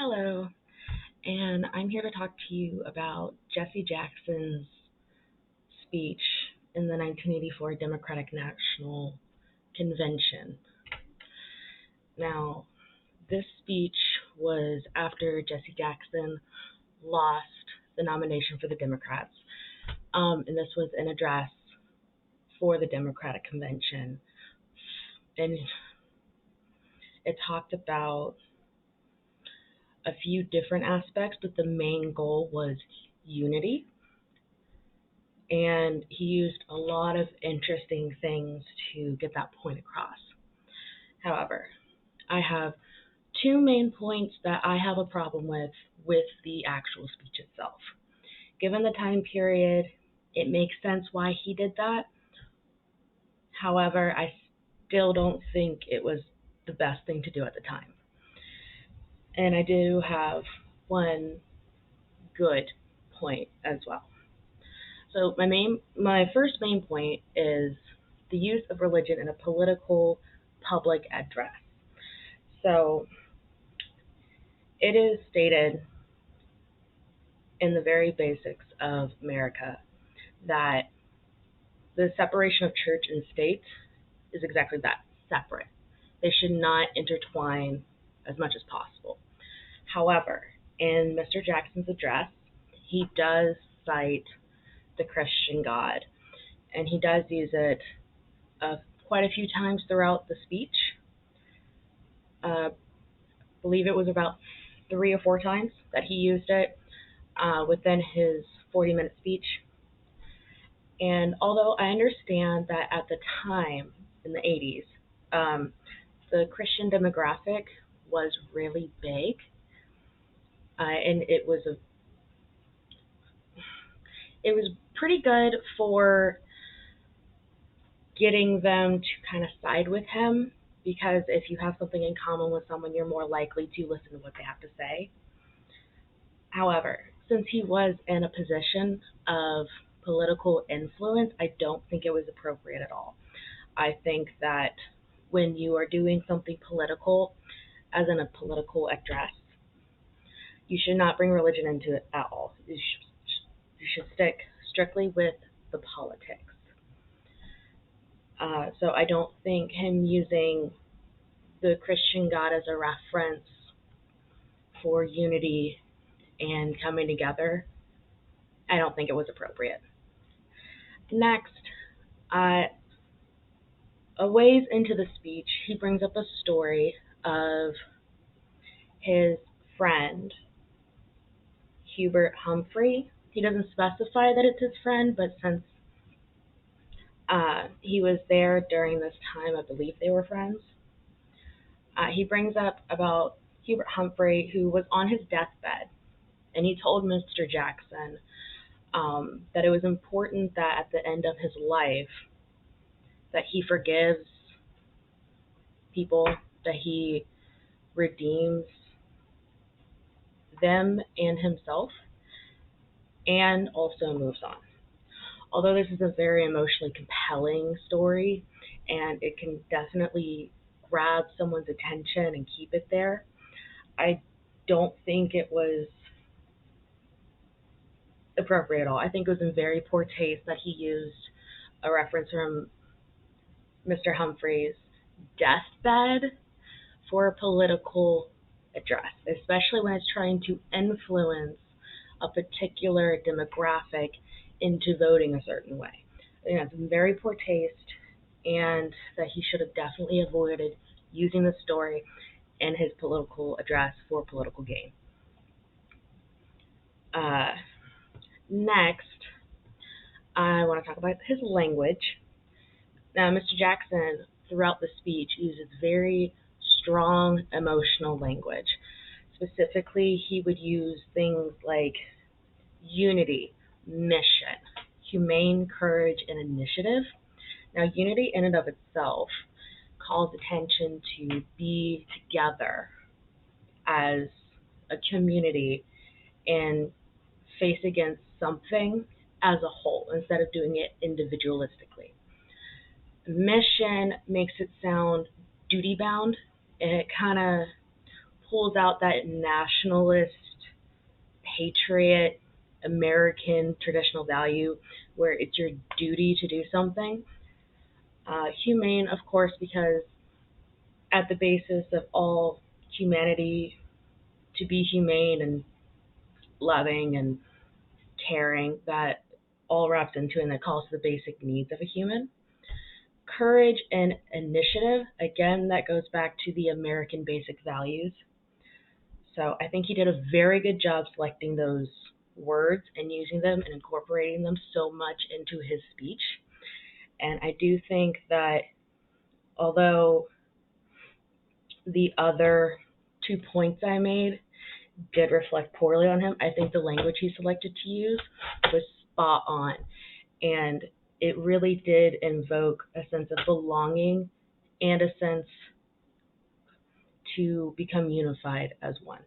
Hello, and I'm here to talk to you about Jesse Jackson's speech in the 1984 Democratic National Convention. Now, this speech was after Jesse Jackson lost the nomination for the Democrats, and this was an address for the Democratic Convention, and it talked about a few different aspects, but the main goal was unity. And he used a lot of interesting things to get that point across. However, I have two main points that I have a problem with the actual speech itself. Given the time period, it makes sense why he did that. However, I still don't think it was the best thing to do at the time. And I do have one good point as well. So my first main point is the use of religion in a political public address. So it is stated in the very basics of America that the separation of church and state is exactly that, separate. They should not intertwine as much as possible. However, in Mr. Jackson's address, he does cite the Christian God, and he does use it quite a few times throughout the speech. I believe it was about 3 or 4 times that he used it within his 40-minute speech. And although I understand that at the time, in the 80s, the Christian demographic was really big, and it was pretty good for getting them to kind of side with him, because if you have something in common with someone, you're more likely to listen to what they have to say. However, since he was in a position of political influence, I don't think it was appropriate at all. I think that when you are doing something political, as in a political address, you should not bring religion into it at all. You should stick strictly with the politics. So I don't think him using the Christian God as a reference for unity and coming together, I don't think it was appropriate. Next, a ways into the speech, he brings up a story of his friend, Hubert Humphrey. He doesn't specify that it's his friend, but since he was there during this time, I believe they were friends. He brings up about Hubert Humphrey, who was on his deathbed, and he told Mr. Jackson that it was important that at the end of his life that he forgives people, that he redeems them and himself, and also moves on. Although this is a very emotionally compelling story, and it can definitely grab someone's attention and keep it there, I don't think it was appropriate at all. I think it was in very poor taste that he used a reference from Mr. Humphrey's deathbed for a political address, especially when it's trying to influence a particular demographic into voting a certain way. I think that's in very poor taste, and that he should have definitely avoided using the story in his political address for political gain. Next, I want to talk about his language. Now, Mr. Jackson, throughout the speech, uses very strong emotional language. Specifically, he would use things like unity, mission, humane courage, and initiative. Now, unity in and of itself calls attention to be together as a community and face against something as a whole instead of doing it individualistically. Mission makes it sound duty bound, and it kind of pulls out that nationalist, patriot, American traditional value where it's your duty to do something. Humane, of course, because at the basis of all humanity, to be humane and loving and caring, that all wraps into and that calls to the basic needs of a human. Courage and initiative, again, that goes back to the American basic values. So I think he did a very good job selecting those words and using them and incorporating them so much into his speech. And I do think that although the other 2 points I made did reflect poorly on him, I think the language he selected to use was spot on. And it really did invoke a sense of belonging and a sense to become unified as one.